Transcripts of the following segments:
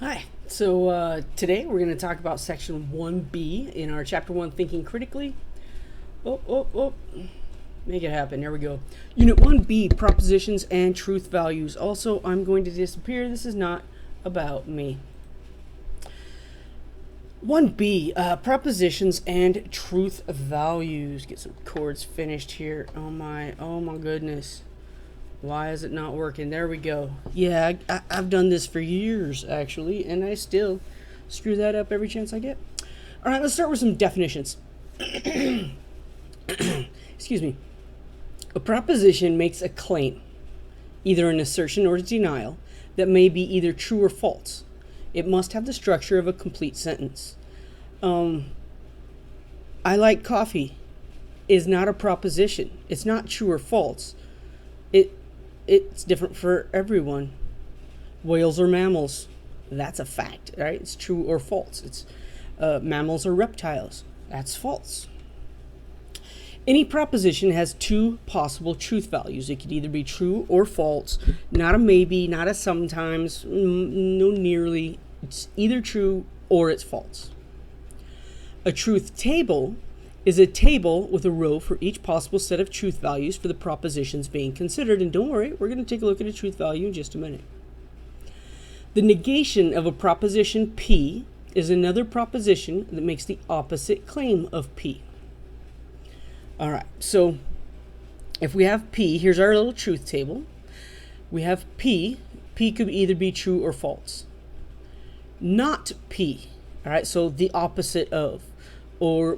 Hi. So today we're going to talk about section 1B in our chapter 1 Thinking Critically. Oh. Make it happen. There we go. Unit 1B Propositions and Truth Values. Also, I'm going to disappear. This is not about me. 1B Propositions and Truth Values. Get some chords finished here. Oh my goodness. Why is it not working? There we go. Yeah, I've done this for years, actually, and I still screw that up every chance I get. All right, let's start with some definitions. Excuse me. A proposition makes a claim, either an assertion or a denial, that may be either true or false. It must have the structure of a complete sentence. I like coffee is not a proposition. It's not true or false. It's different for everyone. Whales are mammals. That's a fact, right? It's true or false. It's mammals are reptiles. That's false. Any proposition has two possible truth values. It could either be true or false, not a maybe, not a sometimes, no nearly. It's either true or it's false. A truth table is a table with a row for each possible set of truth values for the propositions being considered. And don't worry, we're going to take a look at a truth value in just a minute. The negation of a proposition P is another proposition that makes the opposite claim of P. All right, so if we have P, here's our little truth table. We have P. P could either be true or false. Not P. All right, so the opposite of. Or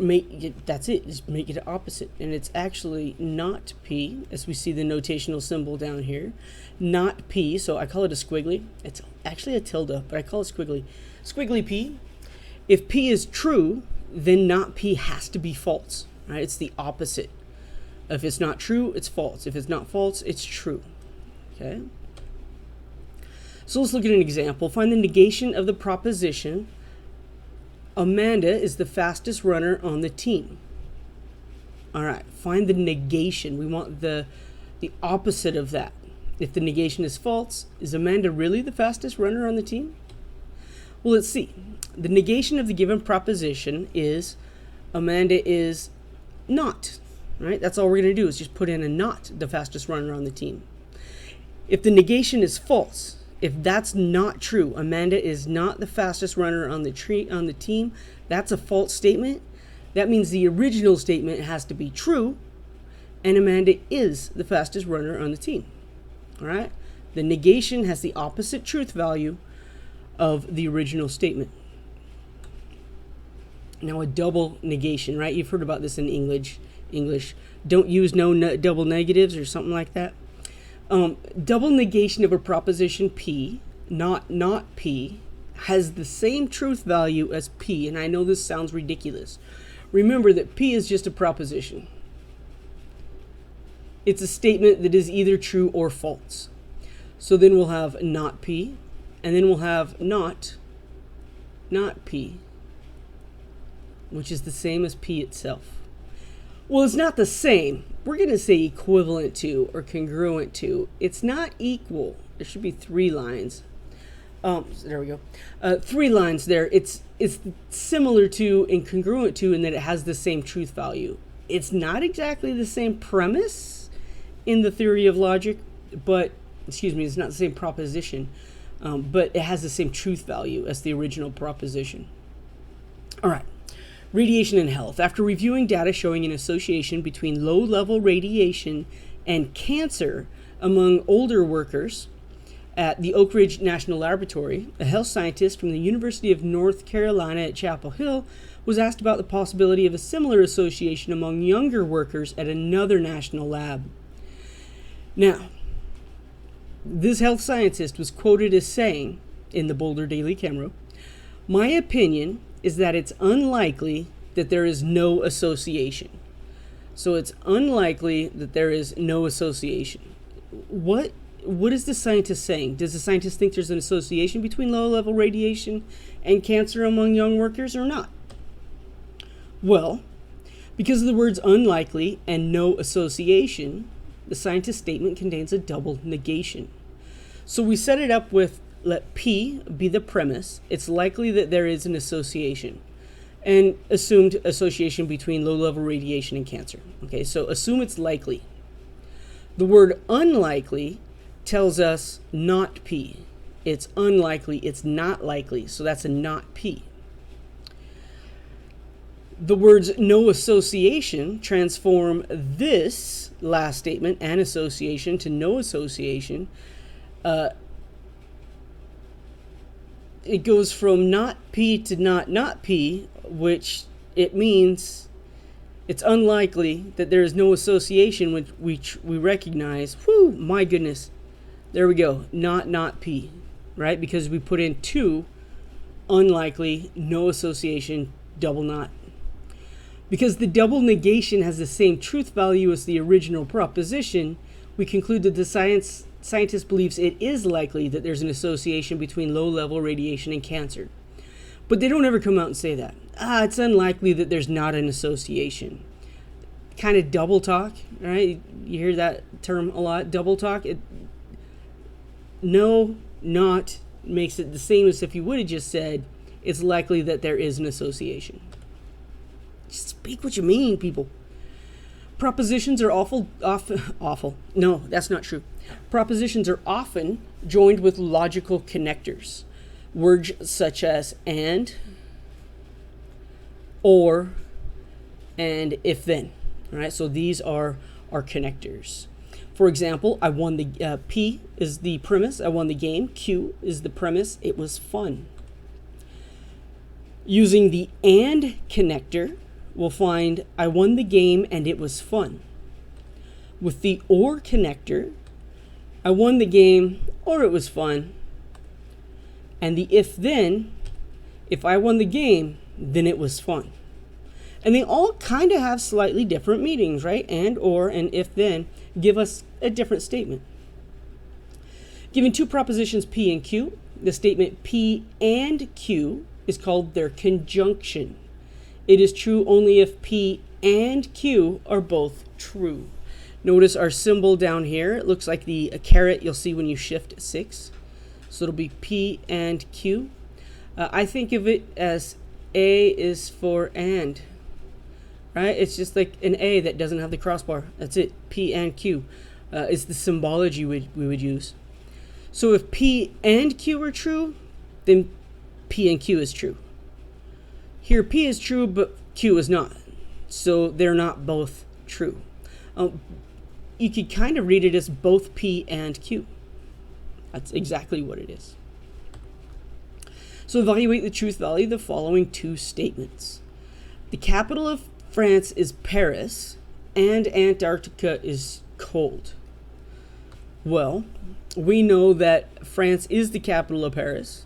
that's it, just make it opposite. And it's actually not P, as we see the notational symbol down here. Not P, so I call it a squiggly. It's actually a tilde, but I call it squiggly. Squiggly P. If P is true, then not P has to be false. Right? It's the opposite. If it's not true, it's false. If it's not false, it's true. Okay? So let's look at an example. Find the negation of the proposition Amanda is the fastest runner on the team. All right, find the negation. We want the opposite of that. If the negation is false, is Amanda really the fastest runner on the team? Well, let's see. The negation of the given proposition is Amanda is not. Right? That's all we're going to do is just put in a not the fastest runner on the team. If the negation is false, if that's not true, Amanda is not the fastest runner on the team, that's a false statement. That means the original statement has to be true, and Amanda is the fastest runner on the team. All right? The negation has the opposite truth value of the original statement. Now, a double negation, right? You've heard about this in English. Don't use double negatives or something like that. Double negation of a proposition P, not P, has the same truth value as P, and I know this sounds ridiculous. Remember that P is just a proposition. It's a statement that is either true or false. So then we'll have not P, and then we'll have not P, which is the same as P itself. Well, it's not the same. We're going to say equivalent to or congruent to. It's not equal. There should be 3 lines. So there we go. 3 lines there. It's similar to and congruent to in that it has the same truth value. It's not exactly the same premise in the theory of logic, but, it's not the same proposition, but it has the same truth value as the original proposition. All right. Radiation and health. After reviewing data showing an association between low-level radiation and cancer among older workers at the Oak Ridge National Laboratory, a health scientist from the University of North Carolina at Chapel Hill was asked about the possibility of a similar association among younger workers at another national lab. Now, this health scientist was quoted as saying in the Boulder Daily Camera, "My opinion is that it's unlikely that there is no association." So it's unlikely that there is no association. What is the scientist saying? Does the scientist think there's an association between low-level radiation and cancer among young workers or not? Well, because of the words unlikely and no association, the scientist's statement contains a double negation. So we set it up with let P be the premise, it's likely that there is an association, and assumed association between low-level radiation and cancer. Okay, so assume it's likely. The word unlikely tells us not P. It's unlikely, it's not likely, so that's a not P. The words no association transform this last statement, an association, to no association. It goes from not P to not P, which it means it's unlikely that there is no association which we recognize. Whew, my goodness. There we go. Not P, right? Because we put in two, unlikely, no association, double not. Because the double negation has the same truth value as the original proposition, we conclude that the scientist believes it is likely that there's an association between low-level radiation and cancer. But they don't ever come out and say that. It's unlikely that there's not an association. Kind of double talk, right? You hear that term a lot, double talk. No, not makes it the same as if you would have just said it's likely that there is an association. Just speak what you mean, people. Propositions are awful. No, that's not true. Propositions are often joined with logical connectors. Words such as and, or, and if then. All right, so these are our connectors. For example, I won the P is the premise. I won the game. Q is the premise. It was fun. Using the and connector, we'll find I won the game and it was fun. With the or connector, I won the game or it was fun. And the if then, if I won the game, then it was fun. And they all kind of have slightly different meanings, right? And, or, and if then give us a different statement. Given two propositions P and Q, the statement P and Q is called their conjunction. It is true only if P and Q are both true. Notice our symbol down here. It looks like a caret you'll see when you shift 6. So it'll be P and Q. I think of it as A is for and. Right? It's just like an A that doesn't have the crossbar. That's it. P and Q is the symbology we would use. So if P and Q are true, then P and Q is true. Here P is true, but Q is not. So they're not both true. You could kind of read it as both P and Q. That's exactly what it is. So evaluate the truth value of the following two statements. The capital of France is Paris, and Antarctica is cold. Well, we know that France is the capital of Paris,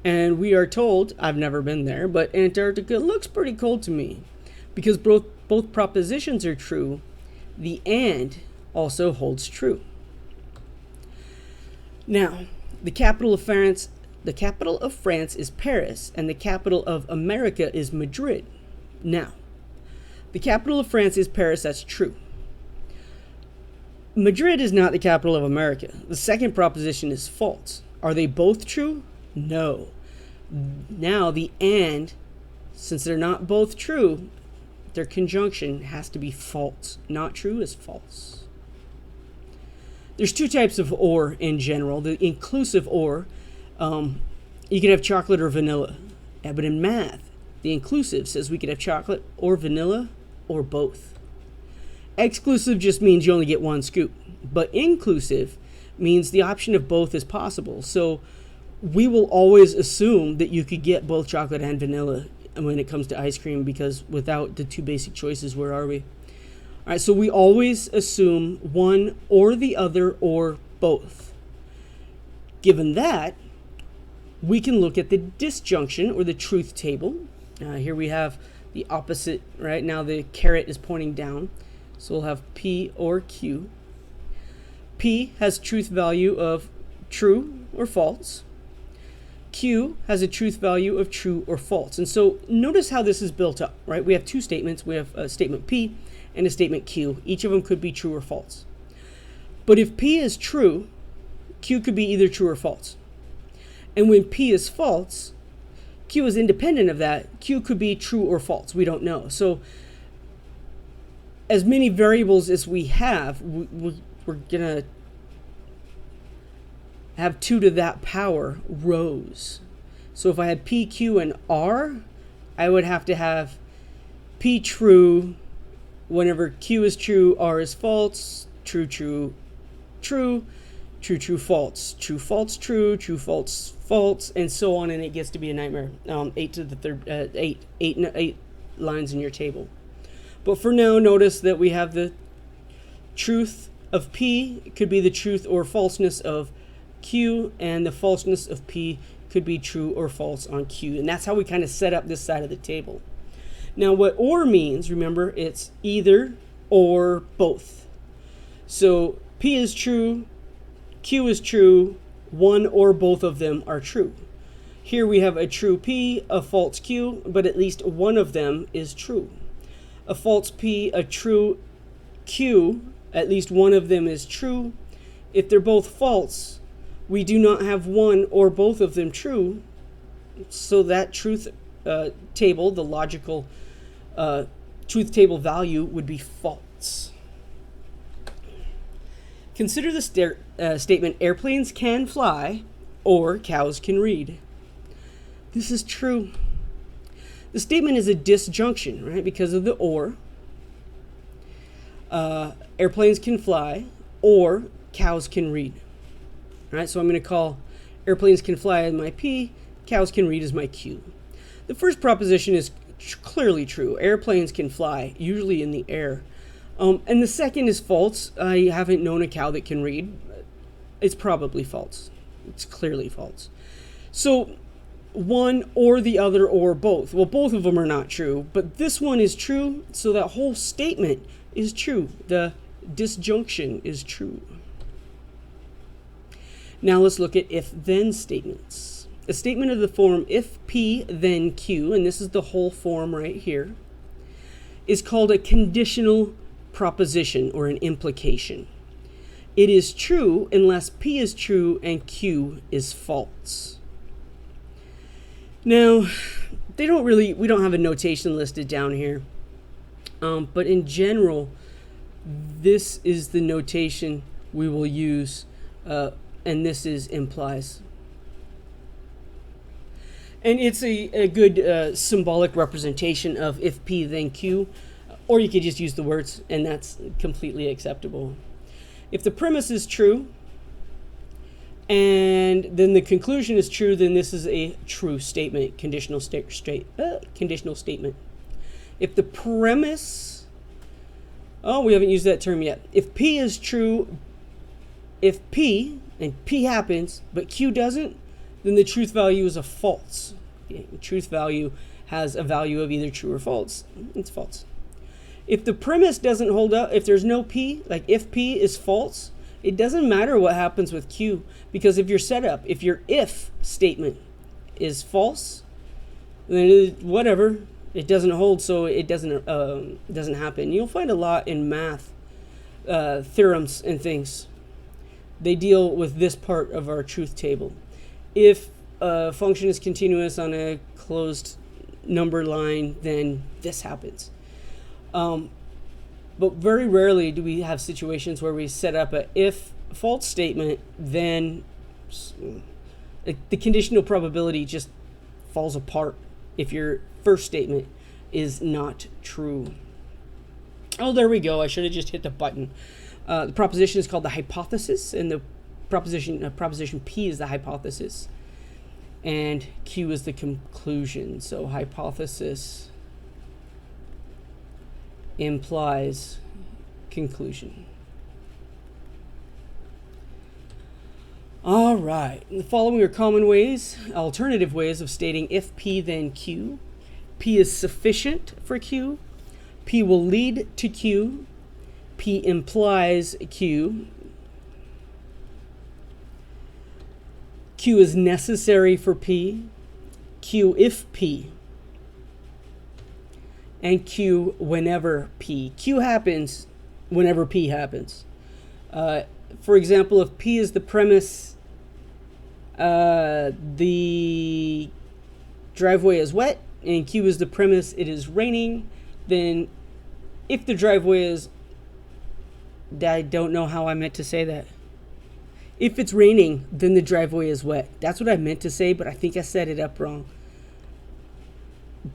and we are told, I've never been there, but Antarctica looks pretty cold to me. Because both propositions are true, the and also holds true. Now, the capital of France is Paris, and the capital of America is Madrid. Now, the capital of France is Paris, that's true. Madrid is not the capital of America. The second proposition is false. Are they both true? No. Now the and, since they're not both true, their conjunction has to be false. Not true is false. There's two types of or in general. The inclusive or, you can have chocolate or vanilla. But in math, the inclusive says we could have chocolate or vanilla or both. Exclusive just means you only get one scoop. But inclusive means the option of both is possible. So we will always assume that you could get both chocolate and vanilla when it comes to ice cream, because without the two basic choices, where are we? All right, so we always assume one or the other or both. Given that, we can look at the disjunction or the truth table. Here we have the opposite, right? Now the caret is pointing down. So we'll have P or Q. P has truth value of true or false. Q has a truth value of true or false. And so notice how this is built up, right? We have two statements. We have a statement P and a statement Q. Each of them could be true or false. But if P is true, Q could be either true or false. And when P is false, Q is independent of that. Q could be true or false. We don't know. So as many variables as we have, we're going to have 2 to that power rows. So if I had P, Q, and R, I would have to have P true whenever Q is true, R is false, true, true, true, true, true, false, true, false, true, true, false, false, and so on, and it gets to be a nightmare. 8 to the third, eight lines in your table. But for now, notice that we have the truth of P could be the truth or falseness of Q, and the falseness of P could be true or false on Q. And that's how we kind of set up this side of the table. Now, what or means, remember, it's either or both. So P is true, Q is true, one or both of them are true. Here we have a true P, a false Q, but at least one of them is true. A false P, a true Q, at least one of them is true. If they're both false, we do not have one or both of them true. So that truth table, the logical truth table value would be false. Consider the statement, airplanes can fly or cows can read. This is true. The statement is a disjunction, right? Because of the or. Airplanes can fly or cows can read. All right, so I'm going to call airplanes can fly as my P, cows can read as my Q. The first proposition is clearly true. Airplanes can fly, usually in the air. And the second is false. I haven't known a cow that can read. It's probably false. It's clearly false. So one or the other or both. Well, both of them are not true, but this one is true, so that whole statement is true. The disjunction is true. Now let's look at if-then statements. A statement of the form if P then Q, and this is the whole form right here, is called a conditional proposition or an implication. It is true unless P is true and Q is false. Now, we don't have a notation listed down here, but in general, this is the notation we will use, and this is implies. And it's a good symbolic representation of if P then Q, or you could just use the words, and that's completely acceptable. If the premise is true, and then the conclusion is true, then this is a true statement, conditional statement. If the premise, we haven't used that term yet. If P is true, if P, and P happens, but Q doesn't, then the truth value is a false. The truth value has a value of either true or false. It's false. If the premise doesn't hold up, if there's no P, like if P is false, it doesn't matter what happens with Q, because if your if statement is false, then whatever, it doesn't hold, so it doesn't happen. You'll find a lot in math theorems and things. They deal with this part of our truth table. If a function is continuous on a closed number line, then this happens. But very rarely do we have situations where we set up a if false statement, then the conditional probability just falls apart if your first statement is not true. Oh, there we go. I should have just hit the button. The proposition is called the hypothesis, and the proposition P is the hypothesis, and Q is the conclusion. So hypothesis implies conclusion. All right. The following are common ways, alternative ways of stating if P then Q. P is sufficient for Q. P will lead to Q. P implies Q. Q is necessary for P. Q if P. And Q whenever P. Q happens whenever P happens. For example, if P is the premise The driveway is wet, and Q is the premise, it is raining. Then if the driveway is, I don't know how I meant to say that. If it's raining, then the driveway is wet. That's what I meant to say, but I think I set it up wrong.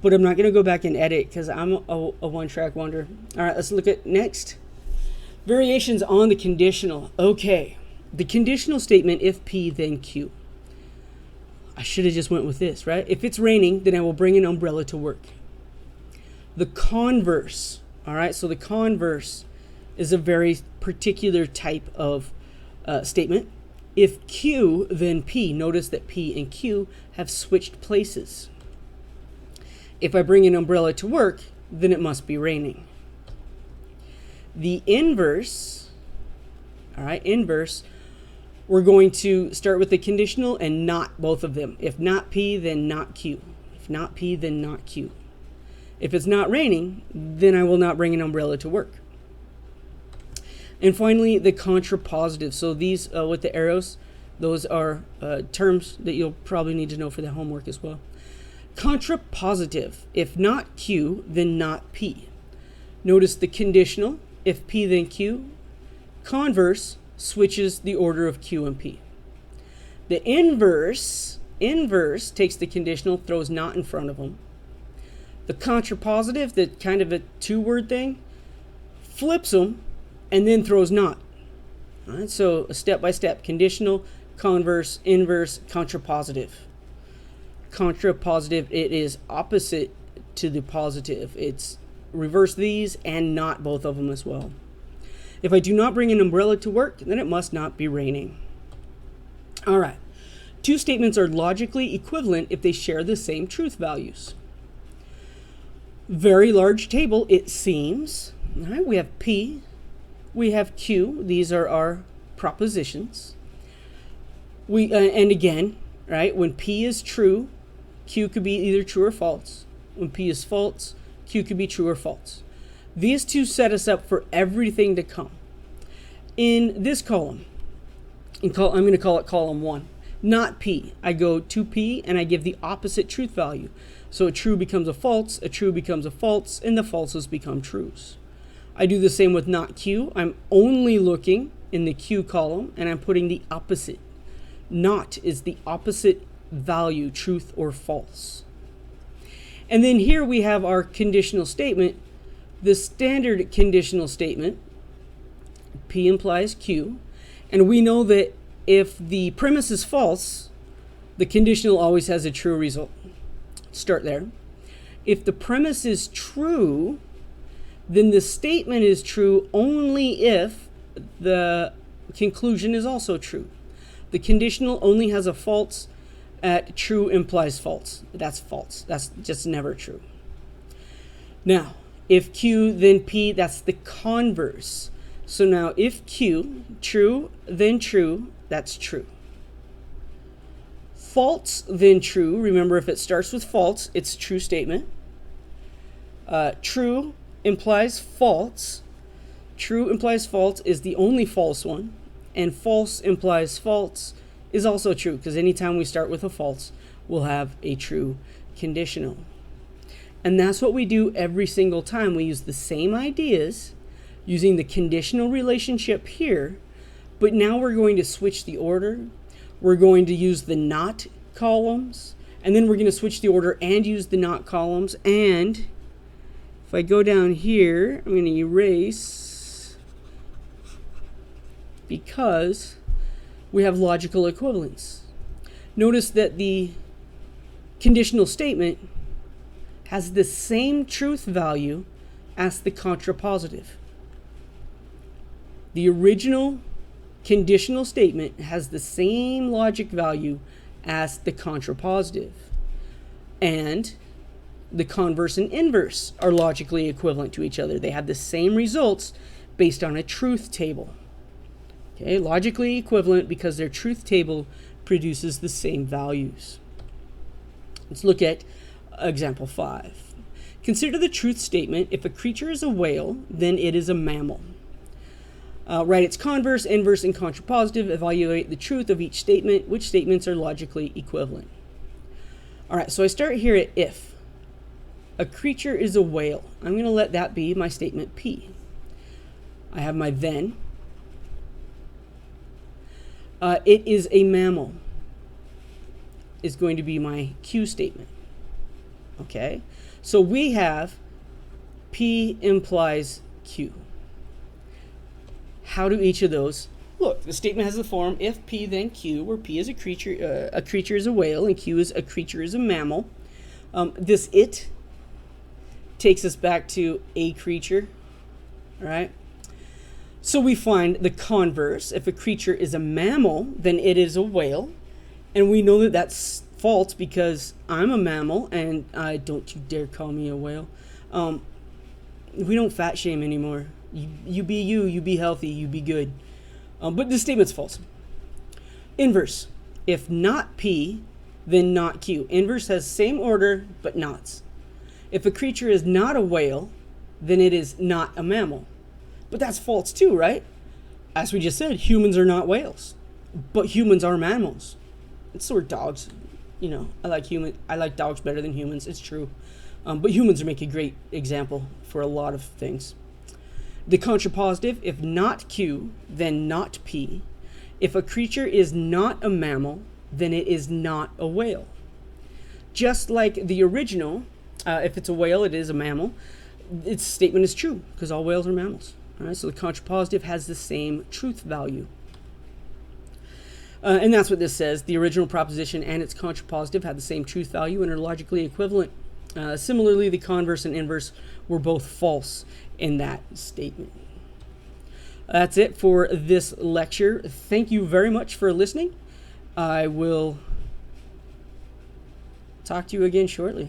But I'm not going to go back and edit because I'm a one-track wonder. All right, let's look at next. Variations on the conditional. Okay, the conditional statement, if P, then Q. I should have just went with this, right? If it's raining, then I will bring an umbrella to work. The converse, all right? So the converse is a very particular type of statement. If Q, then P. Notice that P and Q have switched places. If I bring an umbrella to work, then it must be raining. The inverse, all right, inverse, we're going to start with the conditional and not both of them. If not P, then not Q. If not P, then not Q. If it's not raining, then I will not bring an umbrella to work. And finally, the contrapositive. So these with the arrows, those are terms that you'll probably need to know for the homework as well. Contrapositive. If not Q, then not P. Notice the conditional. If P, then Q. Converse switches the order of Q and P. The inverse takes the conditional, throws not in front of them. The contrapositive, that kind of a two-word thing, flips them and then throws not. All right, so a step-by-step: conditional, converse, inverse, contrapositive. Contrapositive, it is opposite to the positive. It's reverse these and not both of them as well. If I do not bring an umbrella to work, then it must not be raining. All right. Two statements are logically equivalent if they share the same truth values. Very large table, it seems. All right, we have P, we have Q. These are our propositions. And again, right, when P is true, Q could be either true or false. When P is false, Q could be true or false. These two set us up for everything to come. In this column, I'm going to call it column 1, not P. I go to P and I give the opposite truth value. So a true becomes a true becomes a false, and the falses become trues. I do the same with not Q. I'm only looking in the Q column and I'm putting the opposite. Not is the opposite value, truth or false. And then here we have our conditional statement. The standard conditional statement, P implies Q, and we know that if the premise is false, the conditional always has a true result. Start there. If the premise is true, then the statement is true only if the conclusion is also true. The conditional only has a false at true implies false. That's false. That's just never true. Now, if Q, then P, that's the converse. So now if Q, true, then true, that's true. False, then true. Remember, if it starts with false, it's true statement. True implies false. True implies false is the only false one. And false implies false is also true, because anytime we start with a false, we'll have a true conditional. And that's what we do every single time. We use the same ideas using the conditional relationship here, but now we're going to switch the order. We're going to use the not columns, and then we're going to switch the order and use the not columns. And if I go down here, I'm going to erase, because we have logical equivalence. Notice that the conditional statement has the same truth value as the contrapositive. The original conditional statement has the same logic value as the contrapositive. And the converse and inverse are logically equivalent to each other. They have the same results based on a truth table. Okay, logically equivalent because their truth table produces the same values. Let's look at example 5. Consider the truth statement: if a creature is a whale, then it is a mammal. Write its converse, inverse, and contrapositive. Evaluate the truth of each statement. Which statements are logically equivalent? All right, so I start here at if. A creature is a whale. I'm going to let that be my statement P. I have my then. It is a mammal is going to be my Q statement. Okay, so we have P implies Q. How do each of those look? The statement has the form if P then Q, where P is a creature is a whale, and Q is a creature is a mammal. This it takes us back to a creature, all right? So we find the converse. If a creature is a mammal, then it is a whale. And we know that that's false because I'm a mammal, and don't you dare call me a whale. We don't fat shame anymore. You be you be healthy, you be good. But this statement's false. Inverse. If not P, then not Q. Inverse has same order, but nots. If a creature is not a whale, then it is not a mammal. But that's false too, right? As we just said, humans are not whales. But humans are mammals. And so are dogs. You know, I like dogs better than humans. It's true. But humans make a great example for a lot of things. The contrapositive, if not Q, then not P. If a creature is not a mammal, then it is not a whale. Just like the original, if it's a whale, it is a mammal. Its statement is true because all whales are mammals. All right, so the contrapositive has the same truth value. And that's what this says. The original proposition and its contrapositive have the same truth value and are logically equivalent. Similarly, the converse and inverse were both false in that statement. That's it for this lecture. Thank you very much for listening. I will talk to you again shortly.